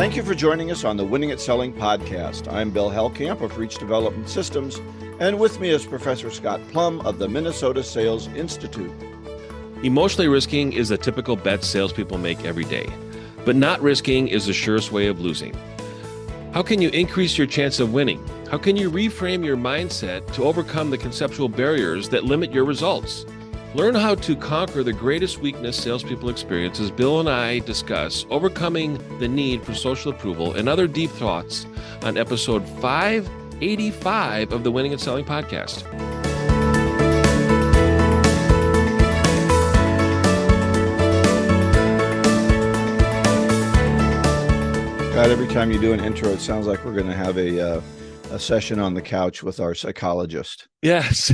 Thank you for joining us on the Winning at Selling podcast. I'm Bill Hellkamp of Reach Development Systems, and with me is Professor Scott Plum of the Minnesota Sales Institute. Emotionally risking is a typical bet salespeople make every day, but not risking is the surest way of losing. How can you increase your chance of winning? How can you reframe your mindset to overcome the conceptual barriers that limit your results? Learn how to conquer the greatest weakness salespeople experience as Bill and I discuss overcoming the need for social approval and other deep thoughts on episode 585 of the Winning and Selling podcast. God, every time you do an intro, it sounds like we're going to have a session on the couch with our psychologist. Yes.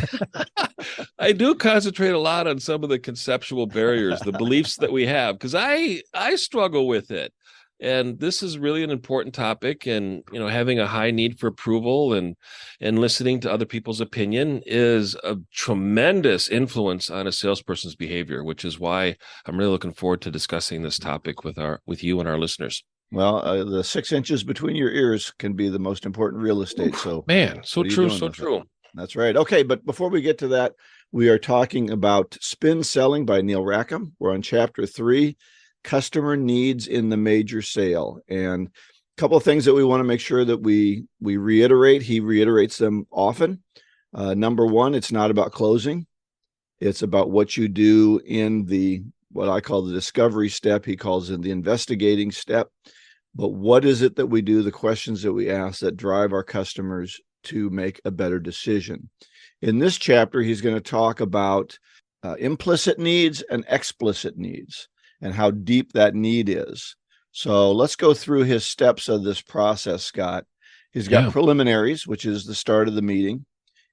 I do concentrate a lot on some of the conceptual barriers, the beliefs that we have, because I struggle with it. And this is really an important topic. And, having a high need for approval and listening to other people's opinion is a tremendous influence on a salesperson's behavior, which is why I'm really looking forward to discussing this topic with you and our listeners. Well, the 6 inches between your ears can be the most important real estate. So, man, so true, so true. That's right. Okay, but before we get to that, we are talking about Spin Selling by Neil Rackham. We're on chapter 3, Customer Needs in the Major Sale. And a couple of things that we want to make sure that we reiterate. He reiterates them often. Number one, it's not about closing. It's about what you do in what I call the discovery step. He calls it the investigating step. But what is it that we do, the questions that we ask that drive our customers to make a better decision? In this chapter, he's going to talk about implicit needs and explicit needs and how deep that need is. So let's go through his steps of this process, Scott. He's got preliminaries, which is the start of the meeting,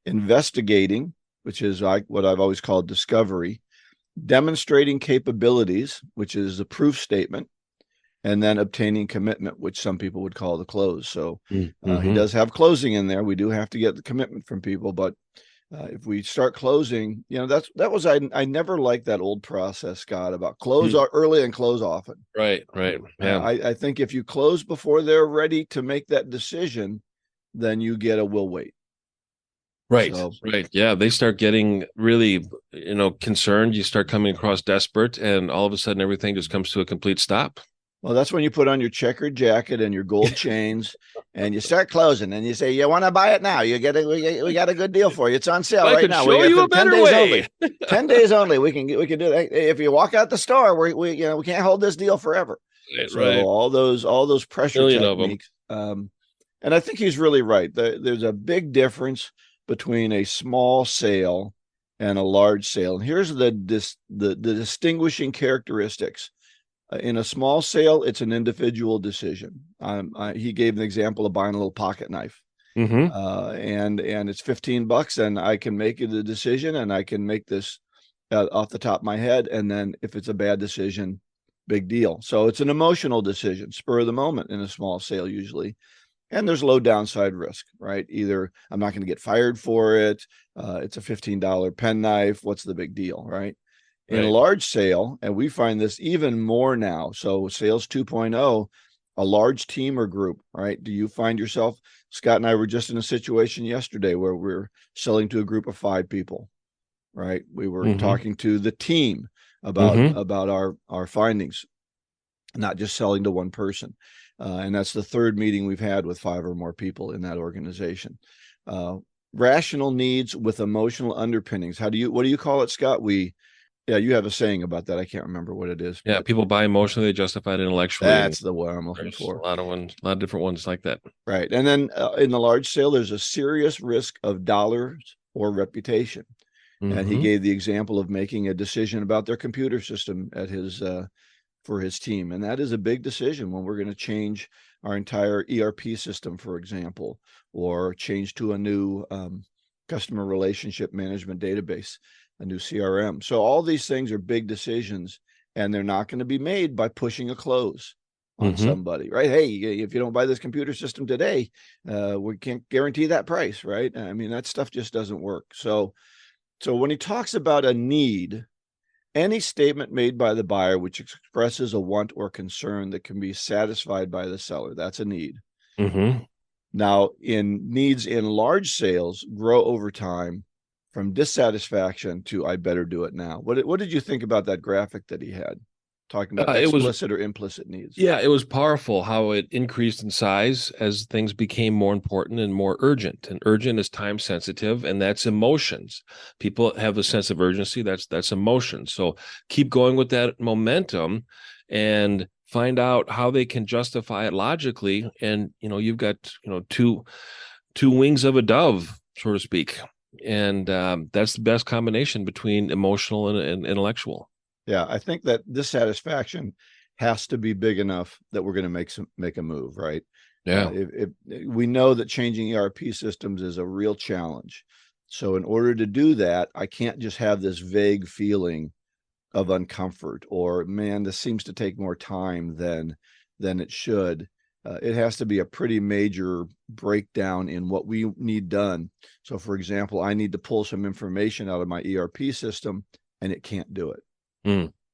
investigating, which is what I've always called discovery, demonstrating capabilities, which is the proof statement, and then obtaining commitment, which some people would call the close. So he does have closing in there. We do have to get the commitment from people, but if we start closing, I never liked that old process, Scott, about close early and close often. Right. Yeah. I think if you close before they're ready to make that decision, then you get a will wait. Right. Yeah. They start getting really, concerned. You start coming across desperate, and all of a sudden everything just comes to a complete stop. Well, that's when you put on your checkered jacket and your gold chains and you start closing and you say, you want to buy it now? We got a good deal for you. It's on sale right now. Show you a better 10 days way. only. 10 days only. We can do that. If you walk out the store, we can't hold this deal forever. Right. All those pressure techniques. And I think he's really right. There's a big difference between a small sale and a large sale. And here's the distinguishing characteristics. In a small sale, it's an individual decision. He gave an example of buying a little pocket knife, and it's $15, and I can make the decision, and I can make this off the top of my head. And then if it's a bad decision, big deal. So it's an emotional decision, spur of the moment in a small sale usually. And there's low downside risk, right? Either I'm not going to get fired for it. It's a $15 pen knife. What's the big deal, right? In a large sale, and we find this even more now. So sales 2.0, a large team or group, right? Do you find yourself, Scott and I were just in a situation yesterday where we're selling to a group of 5 people, right? We were talking to the team about our findings, not just selling to one person. And that's the third meeting we've had with 5 or more people in that organization. Rational needs with emotional underpinnings. What do you call it, Scott? Yeah, you have a saying about that. I can't remember what it is. Yeah, people buy emotionally, justified intellectually. That's the one I'm looking for. A lot of different ones like that. Right. And then in the large sale, there's a serious risk of dollars or reputation. And he gave the example of making a decision about their computer system for his team. And that is a big decision when we're going to change our entire ERP system, for example, or change to a new customer relationship management database, a new CRM. So all these things are big decisions, and they're not going to be made by pushing a close on somebody, right? Hey, if you don't buy this computer system today, we can't guarantee that price, right? I mean, that stuff just doesn't work. So when he talks about a need, Any statement made by the buyer which expresses a want or concern that can be satisfied by the seller. That's a need. Mm-hmm. Now, in needs in large sales grow over time from dissatisfaction to I better do it now. What did you think about that graphic that he had talking about It was, explicit or implicit needs? yeah, it was powerful how it increased in size as things became more important and more urgent. And urgent is time sensitive, and that's emotions. People have a sense of urgency. That's emotion. So keep going with that momentum and find out how they can justify it logically. And you've got two wings of a dove, so to speak. And that's the best combination between emotional and intellectual. Yeah, I think that dissatisfaction has to be big enough that we're going to make a move, right? Yeah. If we know that changing ERP systems is a real challenge. So in order to do that, I can't just have this vague feeling of uncomfort or, man, this seems to take more time than it should. It has to be a pretty major breakdown in what we need done. So for example, I need to pull some information out of my ERP system and it can't do it.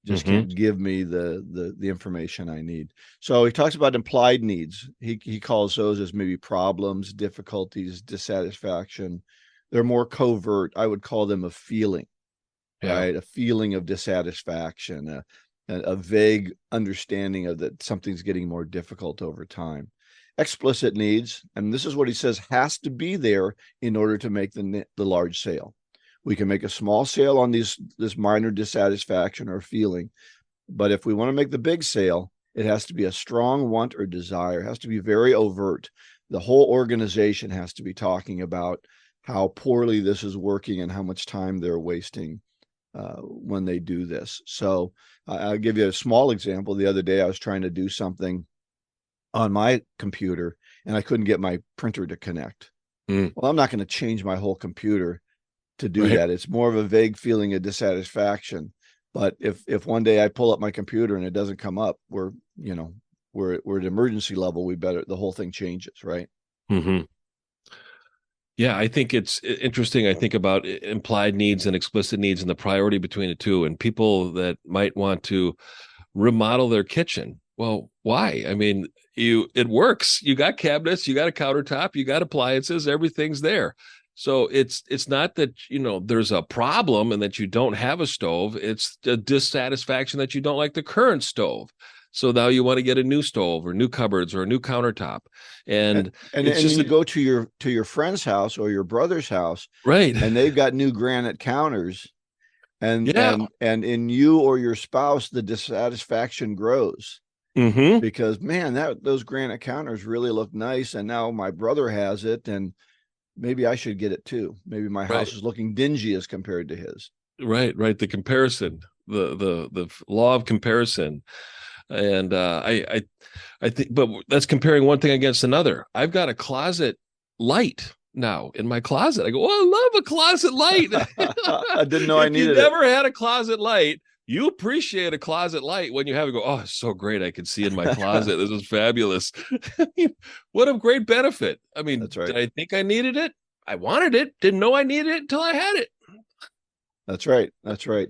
Just can't give me the information I need. So he talks about implied needs. He calls those as maybe problems, difficulties, dissatisfaction. They're more covert. I would call them a feeling, right? A feeling of dissatisfaction, a vague understanding of that something's getting more difficult over time. Explicit needs, and this is what he says has to be there in order to make the large sale. We can make a small sale on this minor dissatisfaction or feeling, but if we want to make the big sale, it has to be a strong want or desire. It has to be very overt. The whole organization has to be talking about how poorly this is working and how much time they're wasting when they do this. So I'll give you a small example. The other day, I was trying to do something on my computer and I couldn't get my printer to connect. Well, I'm not going to change my whole computer to do that. It's more of a vague feeling of dissatisfaction. But if one day I pull up my computer and it doesn't come up, we're at emergency level. The whole thing changes, right? Yeah, I think it's interesting. I think about implied needs and explicit needs and the priority between the two, and people that might want to remodel their kitchen. Well, why? I mean, it works. You got cabinets, you got a countertop, you got appliances, everything's there. So it's not that there's a problem and that you don't have a stove. It's a dissatisfaction that you don't like the current stove. So now you want to get a new stove or new cupboards or a new countertop. And you go to your friend's house or your brother's house, right? And they've got new granite counters, and in you or your spouse, the dissatisfaction grows because, man, those granite counters really look nice, and now my brother has it, and maybe I should get it too. Maybe my house is looking dingy as compared to his. Right. The comparison, the law of comparison. And I think, but that's comparing one thing against another. I've got a closet light now in my closet. I go, I love a closet light. I didn't know I needed it. If you never had a closet light, you appreciate a closet light when you have it. Go, oh, it's so great. I can see in my closet. This is fabulous. What a great benefit. I mean, that's right. Did I think I needed it? I wanted it. Didn't know I needed it until I had it. That's right.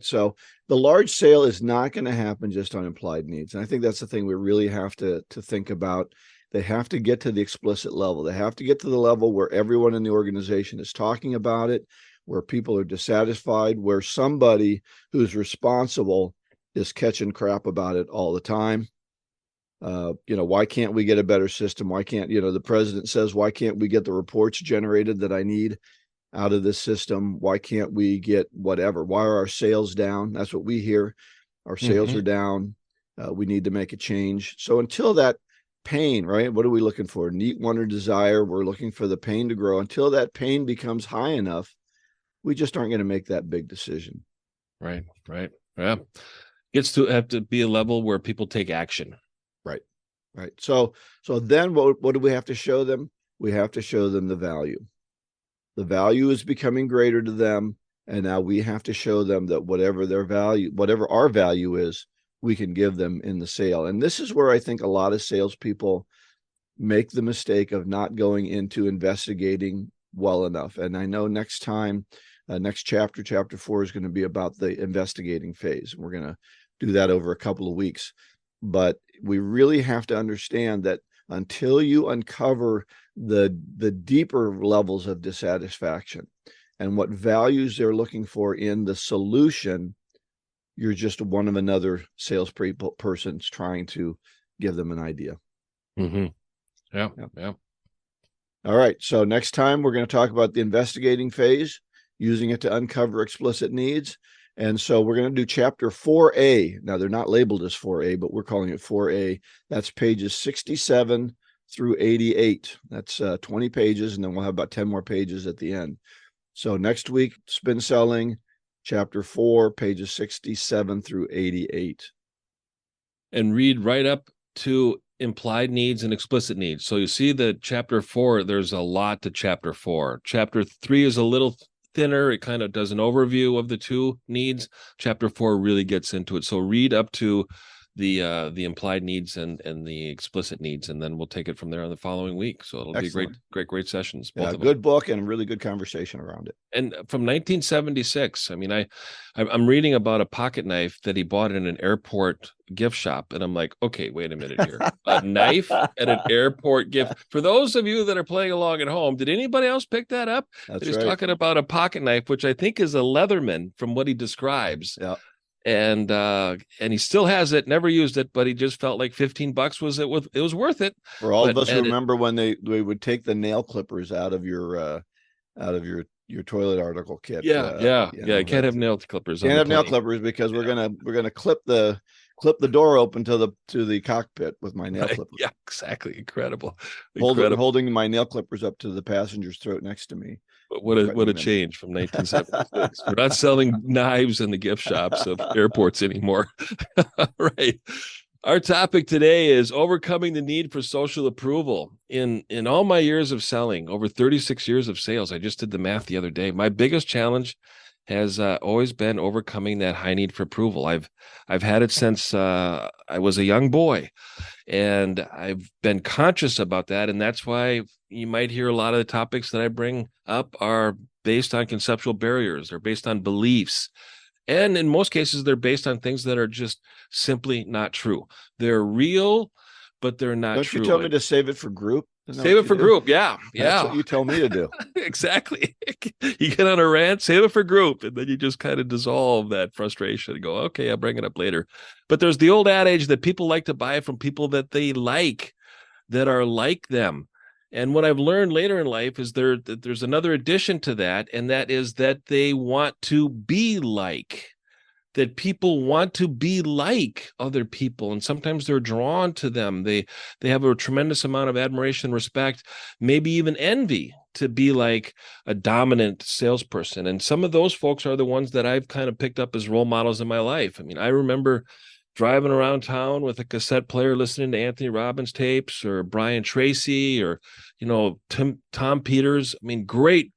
So the large sale is not going to happen just on implied needs. And I think that's the thing we really have to think about. They have to get to the explicit level. They have to get to the level where everyone in the organization is talking about it, where people are dissatisfied, where somebody who's responsible is catching crap about it all the time. Why can't we get a better system? Why can't, the president says, why can't we get the reports generated that I need out of this system? Why can't we get whatever? Why are our sales down? That's what we hear. Our sales are down. We need to make a change. So until that pain, right? What are we looking for? Need, want, or desire. We're looking for the pain to grow. Until that pain becomes high enough, we just aren't going to make that big decision. Right. Yeah. Gets to have to be a level where people take action. Right. So then what do we have to show them? We have to show them the value. The value is becoming greater to them. And now we have to show them that whatever our value is, we can give them in the sale. And this is where I think a lot of salespeople make the mistake of not going into investigating well enough. And I know next time Next chapter, chapter 4, is going to be about the investigating phase. We're going to do that over a couple of weeks. But we really have to understand that until you uncover the deeper levels of dissatisfaction and what values they're looking for in the solution, you're just one of another salesperson's trying to give them an idea. Mm-hmm. Yeah. All right. So next time we're going to talk about the investigating phase, using it to uncover explicit needs. And so we're going to do chapter 4A. Now, they're not labeled as 4A, but we're calling it 4A. That's pages 67 through 88. That's 20 pages, and then we'll have about 10 more pages at the end. So next week, spin selling, chapter 4, pages 67 through 88. And read right up to implied needs and explicit needs. So you see that chapter 4, there's a lot to chapter 4. Chapter 3 is a little thinner. It kind of does an overview of the two needs. Chapter 4 really gets into it. So read up to the implied needs and the explicit needs, and then we'll take it from there on the following week. So it'll Excellent. be great sessions. Yeah, good book and really good conversation around it. And from 1976, I mean, I'm reading about a pocket knife that he bought in an airport gift shop, and I'm like, okay, wait a minute here, a knife at an airport gift. For those of you that are playing along at home, did anybody else pick that up? That's He's right. talking about a pocket knife, which I think is a Leatherman from what he describes. Yeah. And he still has it, never used it, but he just felt like $15 was worth it. For all of us who remember when they would take the nail clippers out of your toilet article kit. Yeah. You can't have nail clippers. Can't have nail clippers because we're gonna clip the door open to the cockpit with my nail clippers. Yeah, exactly. Incredible. Holding my nail clippers up to the passenger's throat next to me. But what a change from 1976. We're not selling knives in the gift shops of airports anymore. Right. Our topic today is overcoming the need for social approval. In all my years of selling, over 36 years of sales, I just did the math the other day. My biggest challenge has always been overcoming that high need for approval. I've had it since I was a young boy, and I've been conscious about that. And that's why you might hear a lot of the topics that I bring up are based on conceptual barriers. They're based on beliefs. And in most cases, they're based on things that are just simply not true. They're real, but they're not true. Don't you tell me to save it for group? Save it for group. Yeah. That's what you tell me to do. Exactly. You get on a rant, save it for group, and then you just kind of dissolve that frustration and go, okay, I'll bring it up later. But there's the old adage that people like to buy from people that they like, that are like them. And what I've learned later in life is there's another addition to that, and that is that they want to be like. That people want to be like other people, and sometimes they're drawn to them. They have a tremendous amount of admiration, respect, maybe even envy to be like a dominant salesperson. And some of those folks are the ones that I've kind of picked up as role models in my life. I mean, I remember driving around town with a cassette player, listening to Anthony Robbins tapes or Brian Tracy or, Tom Peters. I mean, great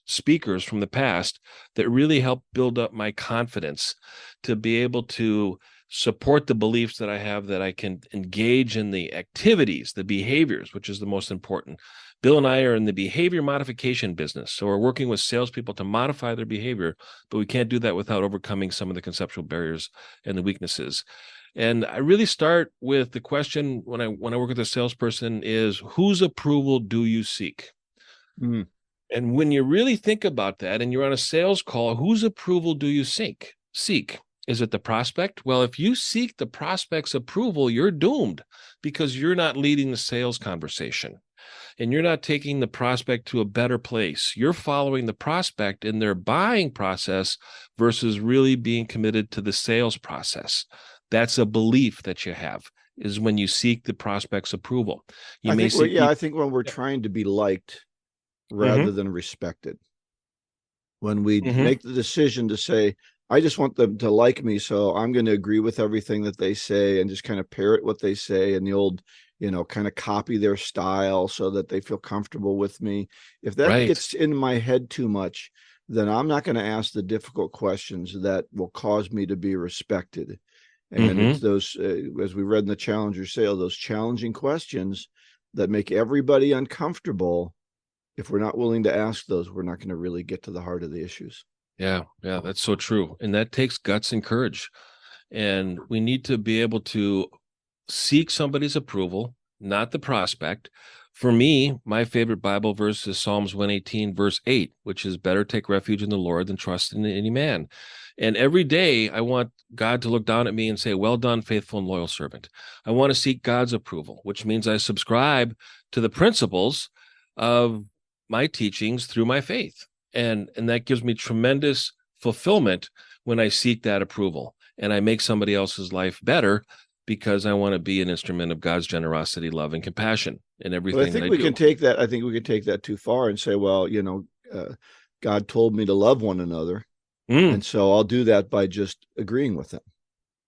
speakers from the past that really helped build up my confidence to be able to support the beliefs that I have, that I can engage in the activities, the behaviors, which is the most important. Bill and I are in the behavior modification business. So we're working with salespeople to modify their behavior, but we can't do that without overcoming some of the conceptual barriers and the weaknesses. And I really start with the question when I work with a salesperson is, whose approval do you seek? Mm. And when you really think about that and you're on a sales call, whose approval do you seek? Is it the prospect? Well, if you seek the prospect's approval, you're doomed because you're not leading the sales conversation and you're not taking the prospect to a better place. You're following the prospect in their buying process versus really being committed to the sales process. That's a belief that you have, is when you seek the prospect's approval. I think when we're trying to be liked rather than respected. When we make the decision to say, I just want them to like me, so I'm going to agree with everything that they say and just kind of parrot what they say and the old, kind of copy their style so that they feel comfortable with me. If that gets in my head too much, then I'm not going to ask the difficult questions that will cause me to be respected. And it's those, as we read in the Challenger Sale, those challenging questions that make everybody uncomfortable if we're not willing to ask those, we're not going to really get to the heart of the issues. Yeah, that's so true. And that takes guts and courage. And we need to be able to seek somebody's approval, not the prospect. For me, my favorite Bible verse is Psalms 118, verse 8, which is better take refuge in the Lord than trust in any man. And every day I want God to look down at me and say, well done, faithful and loyal servant. I want to seek God's approval, which means I subscribe to the principles of my teachings through my faith. And that gives me tremendous fulfillment when I seek that approval and I make somebody else's life better because I want to be an instrument of God's generosity, love, and compassion in everything. But I think we can take that. I think we can take that too far and say, well, God told me to love one another, and so I'll do that by just agreeing with them.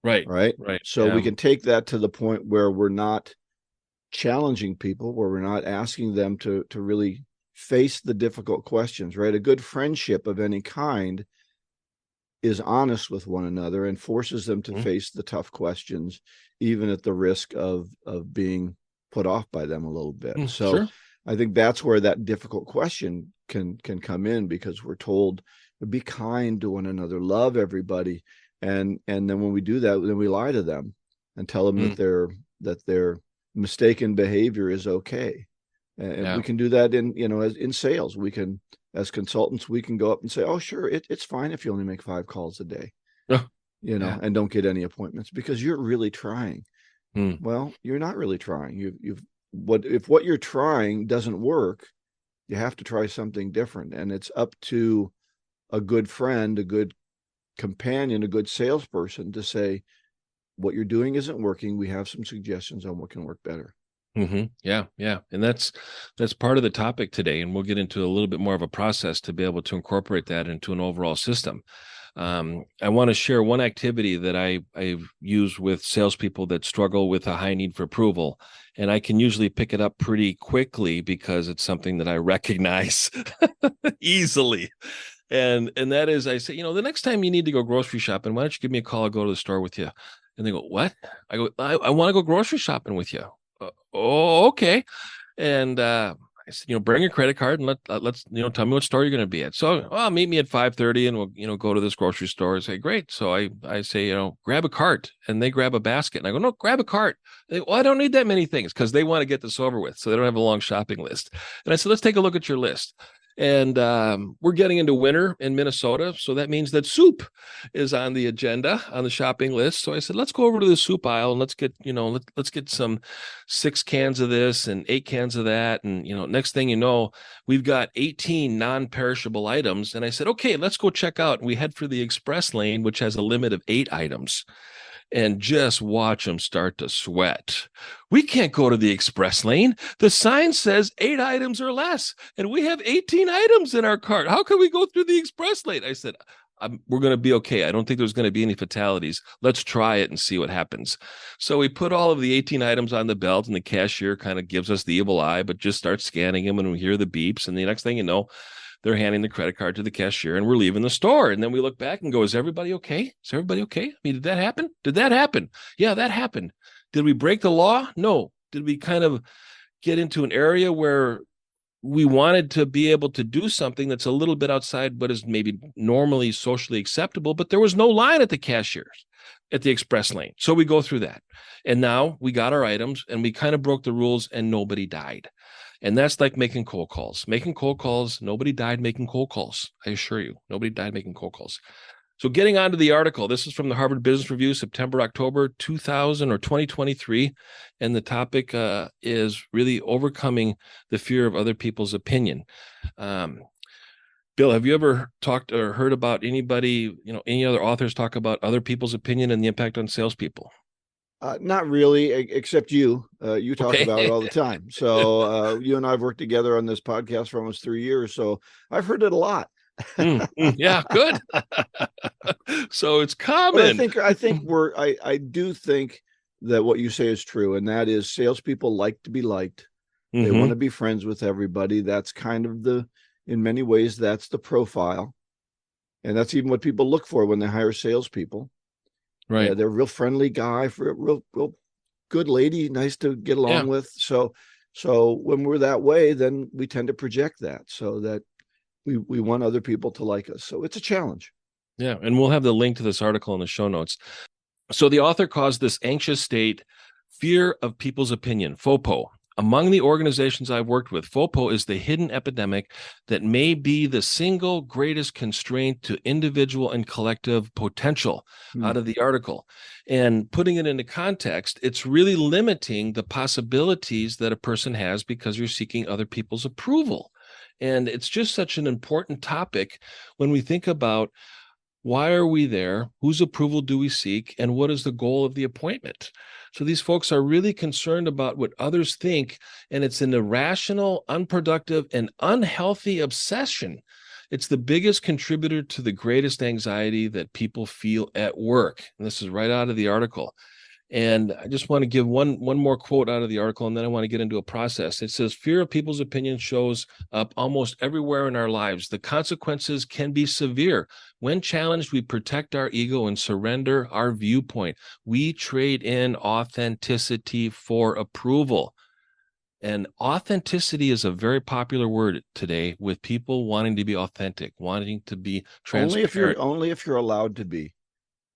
Right. So we can take that to the point where we're not challenging people, where we're not asking them to really face the difficult questions. Right. A good friendship of any kind is honest with one another and forces them to face the tough questions, even at the risk of being put off by them a little bit. So sure. I think that's where that difficult question can come in, because we're told to be kind to one another, love everybody. And then when we do that, then we lie to them and tell them that their mistaken behavior is okay. And we can do that in sales. We can, as consultants, we can go up and say, oh, sure, it's fine if you only make 5 calls a day, and don't get any appointments because you're really trying. Well, you're not really trying. If what you're trying doesn't work, you have to try something different. And it's up to a good friend, a good companion, a good salesperson to say, what you're doing isn't working. We have some suggestions on what can work better. Yeah. And that's part of the topic today. And we'll get into a little bit more of a process to be able to incorporate that into an overall system. I want to share one activity that I've used with salespeople that struggle with a high need for approval. And I can usually pick it up pretty quickly because it's something that I recognize easily. And that is, I say, the next time you need to go grocery shopping, why don't you give me a call? I'll go to the store with you. And they go, what? I go, I want to go grocery shopping with you. Oh, okay. And I said, bring your credit card and let's tell me what store you're going to be at. So, meet me at 5:30 and we'll, go to this grocery store. I say, great. So I say, grab a cart, and they grab a basket. And I go, no, grab a cart. They go, well, I don't need that many things, because they want to get this over with. So they don't have a long shopping list. And I said, let's take a look at your list. And we're getting into winter in Minnesota, so that means that soup is on the agenda on the shopping list. So I said, let's go over to the soup aisle and let's get, let's get some 6 cans of this and 8 cans of that. And, next thing you know, we've got 18 non-perishable items. And I said, okay, let's go check out. And we head for the express lane, which has a limit of 8 items. And just watch them start to sweat. We can't go to the express lane. The sign says 8 items or less, and we have 18 items in our cart. How can we go through the express lane? I said, we're going to be okay. I don't think there's going to be any fatalities. Let's try it and see what happens. So we put all of the 18 items on the belt, and the cashier kind of gives us the evil eye, but just starts scanning them, and we hear the beeps. And the next thing you know, they're handing the credit card to the cashier, and we're leaving the store. And then we look back and go, is everybody okay? Is everybody okay? I mean, did that happen? Did that happen? Yeah, that happened. Did we break the law? No. Did we kind of get into an area where we wanted to be able to do something that's a little bit outside what is maybe normally socially acceptable, but there was no line at the cashiers at the express lane. So we go through that. And now we got our items, and we kind of broke the rules, and nobody died. And that's like making cold calls. Making cold calls, nobody died making cold calls. I assure you, nobody died making cold calls. So getting on to the article, this is from the Harvard Business Review, September, October 2023. And the topic is really overcoming the fear of other people's opinion. Bill, have you ever talked or heard about anybody, any other authors talk about other people's opinion and the impact on salespeople? Not really, except you. You talk about it all the time. So you and I have worked together on this podcast for almost 3 years. So I've heard it a lot. Yeah, good. So it's common. But I do think that what you say is true, and that is salespeople like to be liked. They want to be friends with everybody. That's kind of in many ways, that's the profile, and that's even what people look for when they hire salespeople. Right. They're a real friendly guy, for a real good lady, nice to get along with. So So when we're that way, then we tend to project that so that we want other people to like us. So it's a challenge. Yeah. And we'll have the link to this article in the show notes. So the author calls this anxious state fear of people's opinion, FOPO. Among the organizations I've worked with, FOPO is the hidden epidemic that may be the single greatest constraint to individual and collective potential out of the article. And putting it into context, it's really limiting the possibilities that a person has because you're seeking other people's approval. And it's just such an important topic when we think about why are we there? Whose approval do we seek? And what is the goal of the appointment? So these folks are really concerned about what others think, and it's an irrational, unproductive, and unhealthy obsession. It's the biggest contributor to the greatest anxiety that people feel at work. And this is right out of the article. And I just want to give one more quote out of the article, and then I want to get into a process. It says, fear of people's opinion shows up almost everywhere in our lives. The consequences can be severe. When challenged, we protect our ego and surrender our viewpoint. We trade in authenticity for approval. And authenticity is a very popular word today with people wanting to be authentic, wanting to be transparent. Only if you're allowed to be.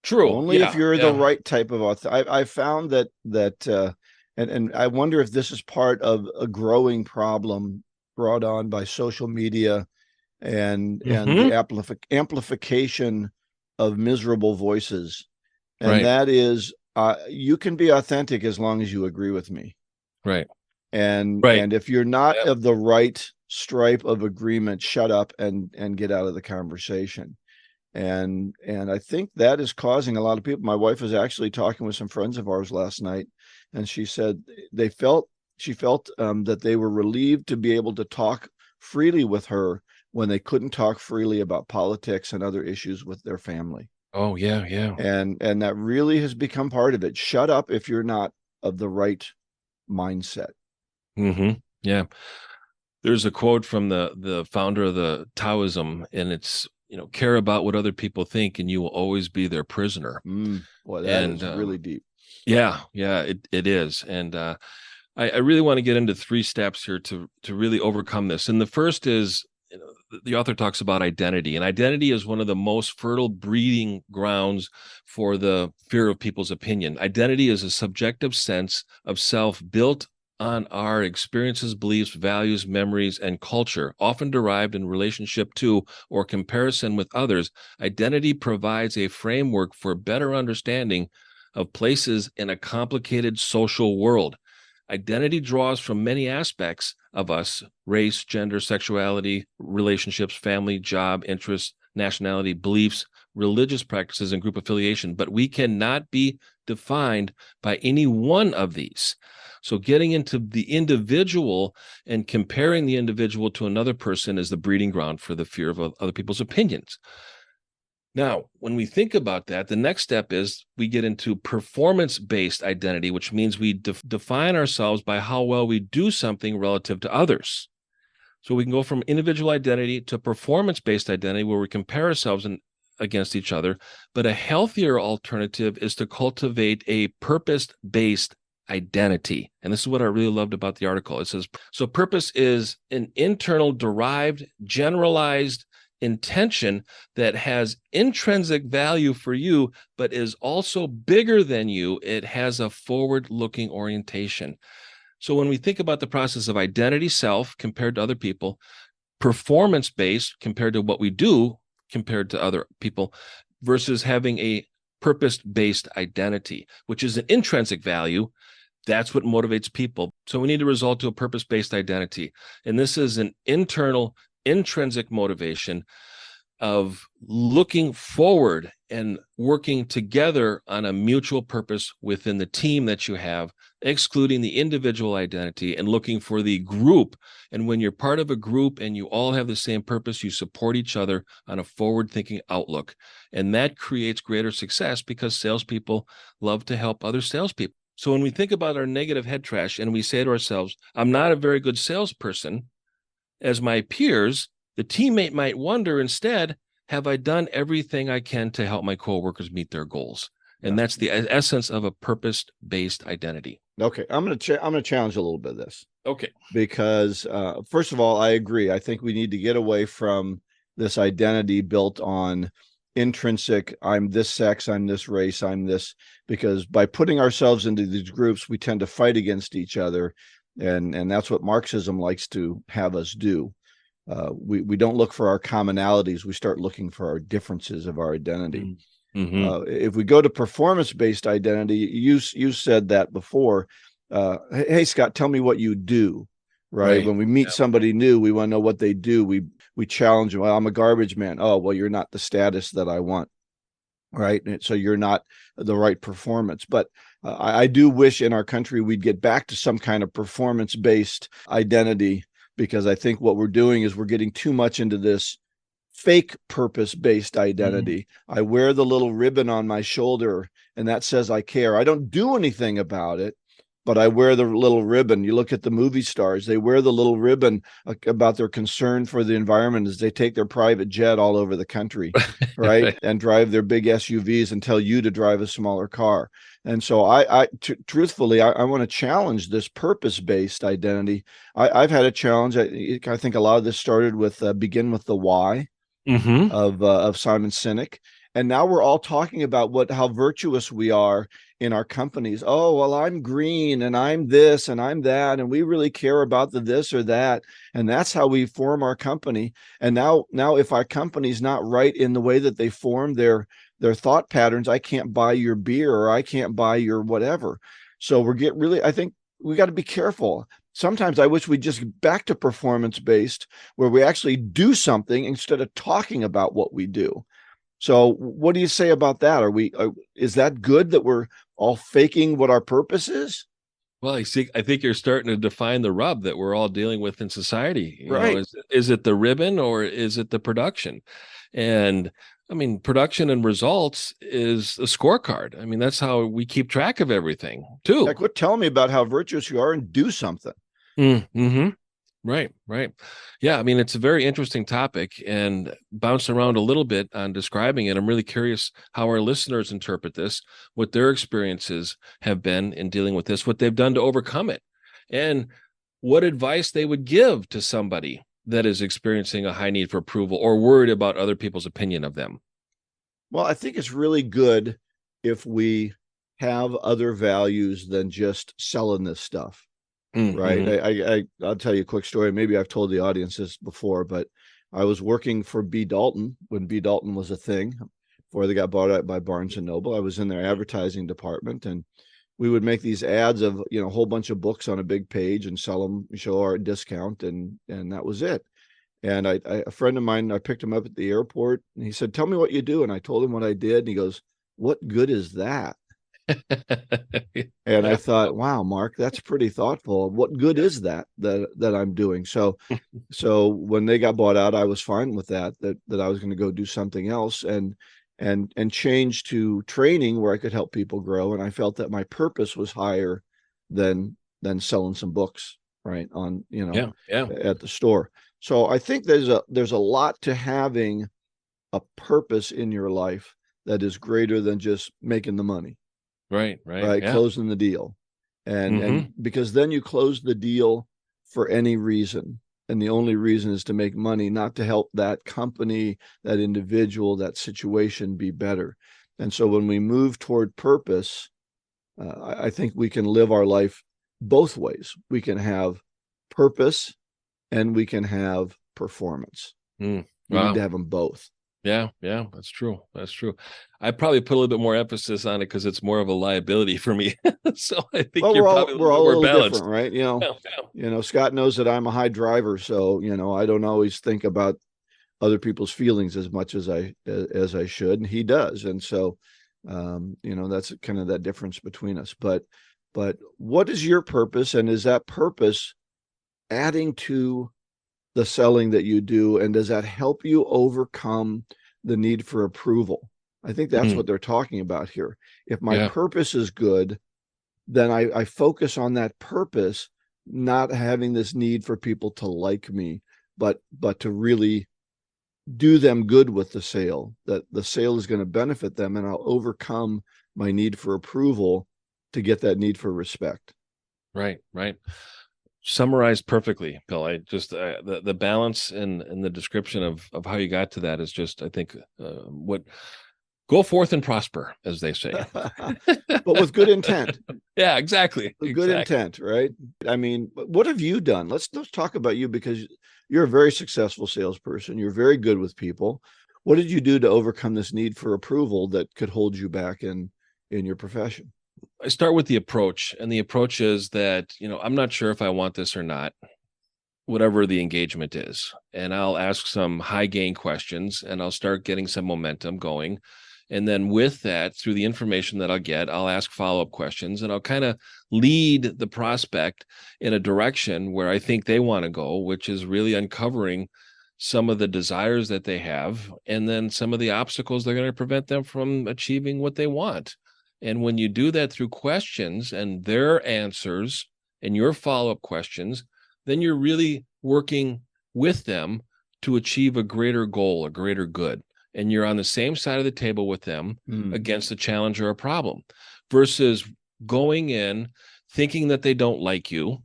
True. Only if you're the right type of author. I found that and I wonder if this is part of a growing problem brought on by social media and the amplification of miserable voices. And that is you can be authentic as long as you agree with me. Right. And if you're not of the right stripe of agreement, shut up and get out of the conversation. And I think that is causing a lot of people. My wife was actually talking with some friends of ours last night, and she said she felt that they were relieved to be able to talk freely with her when they couldn't talk freely about politics and other issues with their family. Oh, yeah, yeah. And that really has become part of it. Shut up if you're not of the right mindset. Yeah. There's a quote from the founder of the Taoism, and it's, care about what other people think and you will always be their prisoner. Boy, that is really deep. Yeah, it is. And I really want to get into 3 steps here to really overcome this. And the first is, the author talks about identity, and identity is one of the most fertile breeding grounds for the fear of people's opinion. Identity is a subjective sense of self built on our experiences, beliefs, values, memories, and culture, often derived in relationship to or comparison with others. Identity provides a framework for better understanding of places in a complicated social world. Identity draws from many aspects of us: race, gender, sexuality, relationships, family, job, interests, nationality, beliefs, religious practices, and group affiliation. But we cannot be defined by any one of these. So getting into the individual and comparing the individual to another person is the breeding ground for the fear of other people's opinions. Now, when we think about that, the next step is we get into performance-based identity, which means we define ourselves by how well we do something relative to others. So we can go from individual identity to performance-based identity, where we compare ourselves against each other. But a healthier alternative is to cultivate a purpose-based identity. And this is what I really loved about the article. It says, so purpose is an internal, derived, generalized intention that has intrinsic value for you, but is also bigger than you. It has a forward-looking orientation. So when we think about the process of identity, self, compared to other people, performance-based compared to what we do compared to other people, versus having a purpose-based identity, which is an intrinsic value, that's what motivates people. So we need to resort to a purpose-based identity. And this is an internal, intrinsic motivation of looking forward and working together on a mutual purpose within the team that you have, excluding the individual identity and looking for the group. And when you're part of a group and you all have the same purpose, you support each other on a forward-thinking outlook. And that creates greater success because salespeople love to help other salespeople. So when we think about our negative head trash and we say to ourselves, I'm not a very good salesperson, as my peers, the teammate might wonder instead, have I done everything I can to help my coworkers meet their goals? And that's the essence of a purpose-based identity. Okay, I'm going to challenge a little bit of this. Okay. Because first of all, I agree. I think we need to get away from this identity built on intrinsic, I'm this sex, I'm this race, I'm this, because by putting ourselves into these groups, we tend to fight against each other. And that's what Marxism likes to have us do. We don't look for our commonalities. We start looking for our differences of our identity. Mm-hmm. If we go to performance-based identity, you said that before. Hey, Scott, tell me what you do. Right. When we meet somebody new, we want to know what they do. We challenge them. Well, I'm a garbage man. Oh, well, you're not the status that I want. Right. And so you're not the right performance. But I do wish in our country we'd get back to some kind of performance-based identity, because I think what we're doing is we're getting too much into this fake purpose-based identity. Mm-hmm. I wear the little ribbon on my shoulder and that says I care. I don't do anything about it, but I wear the little ribbon. You look at the movie stars, they wear the little ribbon about their concern for the environment as they take their private jet all over the country, right? And drive their big SUVs and tell you to drive a smaller car. And so truthfully, I want to challenge this purpose-based identity. I've had a challenge. I think a lot of this started with Begin with the Why of Simon Sinek. And now we're all talking about how virtuous we are in our companies. Oh, well, I'm green and I'm this and I'm that, and we really care about the this or that. And that's how we form our company. And now if our company's not right in the way that they form their thought patterns, I can't buy your beer or I can't buy your whatever. So I think we got to be careful. Sometimes I wish we'd just get back to performance-based, where we actually do something instead of talking about what we do. So what do you say about that? Is that good that we're all faking what our purpose is? Well, I think you're starting to define the rub that we're all dealing with in society. Right. Is it the ribbon or is it the production? And I mean, production and results is a scorecard. I mean, that's how we keep track of everything too. Like, quit telling me about how virtuous you are and do something. Mm-hmm. Right. Yeah. I mean, it's a very interesting topic, and bouncing around a little bit on describing it. I'm really curious how our listeners interpret this, what their experiences have been in dealing with this, what they've done to overcome it, and what advice they would give to somebody that is experiencing a high need for approval or worried about other people's opinion of them. Well, I think it's really good if we have other values than just selling this stuff. Right. I'll tell you a quick story. Maybe I've told the audience this before, but I was working for B. Dalton when B. Dalton was a thing, before they got bought out by Barnes and Noble. I was in their advertising department, and we would make these ads of, a whole bunch of books on a big page and sell them, show our discount. And that was it. And a friend of mine, I picked him up at the airport and he said, "Tell me what you do." And I told him what I did. And he goes, "What good is that?" And I thought, wow, Mark, that's pretty thoughtful. What good is that I'm doing? So when they got bought out, I was fine with that I was going to go do something else and change to training where I could help people grow. And I felt that my purpose was higher than selling some books, right, on at the store. So I think there's a lot to having a purpose in your life that is greater than just making the money. Right. Yeah. Closing the deal. And because then you close the deal for any reason. And the only reason is to make money, not to help that company, that individual, that situation be better. And so when we move toward purpose, I think we can live our life both ways. We can have purpose and we can have performance. We need to have them both. Yeah, that's true. I probably put a little bit more emphasis on it because it's more of a liability for me. So I think we're all a little balanced, different, right? Scott knows that I'm a high driver, so I don't always think about other people's feelings as much as I should, and he does, and so that's kind of that difference between us. But what is your purpose, and is that purpose adding to the selling that you do, and does that help you overcome the need for approval? I think that's what they're talking about here. If my purpose is good, then I focus on that purpose, not having this need for people to like me, but to really do them good with the sale, that the sale is going to benefit them, and I'll overcome my need for approval to get that need for respect. Right. Summarized perfectly, Bill. I just the balance and the description of how you got to that is just, I think, what go forth and prosper, as they say. But with good intent. Yeah, exactly. With good intent, right? I mean, what have you done? Let's talk about you, because you're a very successful salesperson. You're very good with people. What did you do to overcome this need for approval that could hold you back in your profession? I start with the approach, and the approach is that, I'm not sure if I want this or not, whatever the engagement is. And I'll ask some high gain questions, and I'll start getting some momentum going. And then with that, through the information that I'll get, I'll ask follow-up questions, and I'll kind of lead the prospect in a direction where I think they want to go, which is really uncovering some of the desires that they have, and then some of the obstacles that are going to prevent them from achieving what they want. And when you do that through questions and their answers and your follow-up questions, then you're really working with them to achieve a greater goal, a greater good. And you're on the same side of the table with them against a challenge or a problem, versus going in thinking that they don't like you,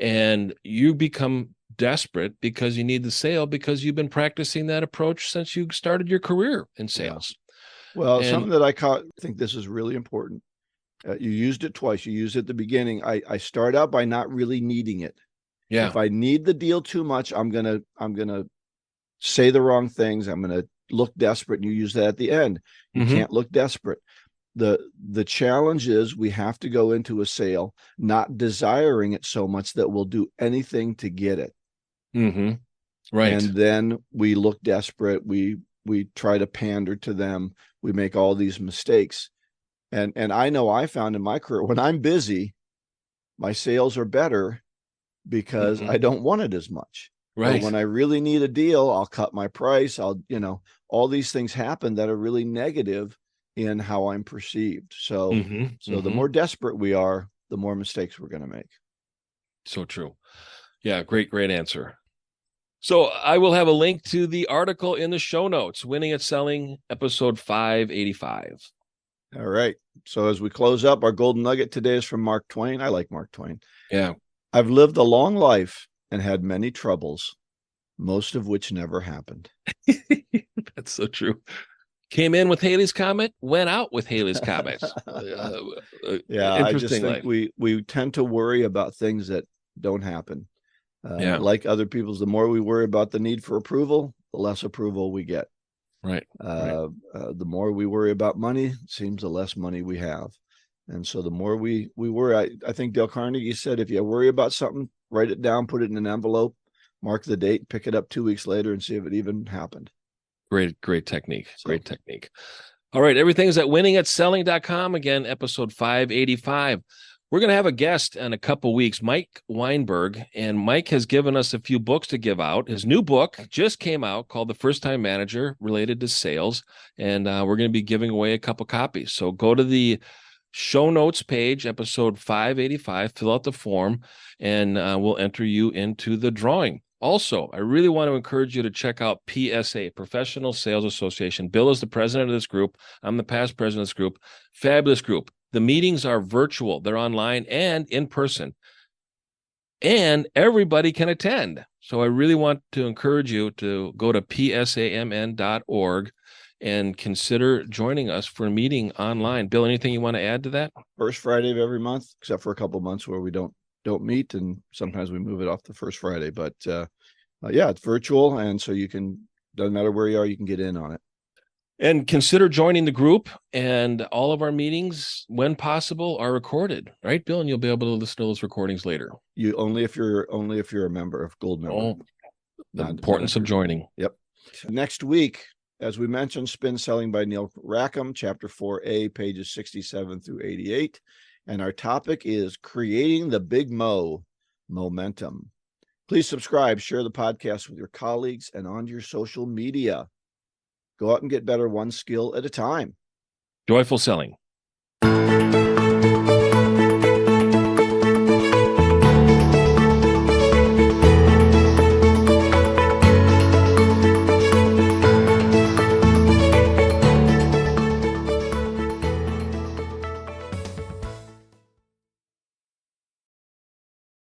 and you become desperate because you need the sale, because you've been practicing that approach since you started your career in sales. Yeah. Well, something that I think this is really important. You used it twice. You used it at the beginning. I start out by not really needing it. Yeah. If I need the deal too much, I'm gonna say the wrong things. I'm gonna look desperate. And you use that at the end. You can't look desperate. The challenge is we have to go into a sale not desiring it so much that we'll do anything to get it. Right. And then we look desperate. We try to pander to them. We make all these mistakes. And I know I found in my career, when I'm busy, my sales are better because I don't want it as much. Right. But when I really need a deal, I'll cut my price. All these things happen that are really negative in how I'm perceived. So, the more desperate we are, the more mistakes we're going to make. So true. Yeah. Great answer. So I will have a link to the article in the show notes, Winning at Selling, episode 585. All right. So as we close up, our golden nugget today is from Mark Twain. I like Mark Twain. Yeah. I've lived a long life and had many troubles, most of which never happened. That's so true. Came in with Halley's Comet, went out with Halley's Comet. Yeah, I just think we tend to worry about things that don't happen. Like other people's, the more we worry about the need for approval, the less approval we get. Right. The more we worry about money, it seems the less money we have. And so the more we worry, I think Dale Carnegie said, if you worry about something, write it down, put it in an envelope, mark the date, pick it up 2 weeks later and see if it even happened. Great technique. Great technique. All right. Everything is at winningatselling.com. Again, episode 585. We're going to have a guest in a couple weeks, Mike Weinberg, and Mike has given us a few books to give out. His new book just came out called The First Time Manager, related to sales, and we're going to be giving away a couple copies. So go to the show notes page, episode 585, fill out the form, and we'll enter you into the drawing. Also, I really want to encourage you to check out PSA, Professional Sales Association. Bill is the president of this group. I'm the past president of this group. Fabulous group. The meetings are virtual. They're online and in person. And everybody can attend. So I really want to encourage you to go to psamn.org and consider joining us for a meeting online. Bill, anything you want to add to that? First Friday of every month, except for a couple of months where we don't meet, and sometimes we move it off the first Friday. But it's virtual, and so doesn't matter where you are, you can get in on it. And consider joining the group, and all of our meetings, when possible, are recorded, right, Bill? And you'll be able to listen to those recordings later. Only if you're a member, of Gold member. Oh, the importance of joining. Yep. Next week, as we mentioned, Spin Selling by Neil Rackham, Chapter 4A, pages 67 through 88. And our topic is creating the big momentum. Please subscribe, share the podcast with your colleagues and on your social media. Go out and get better one skill at a time. Joyful selling.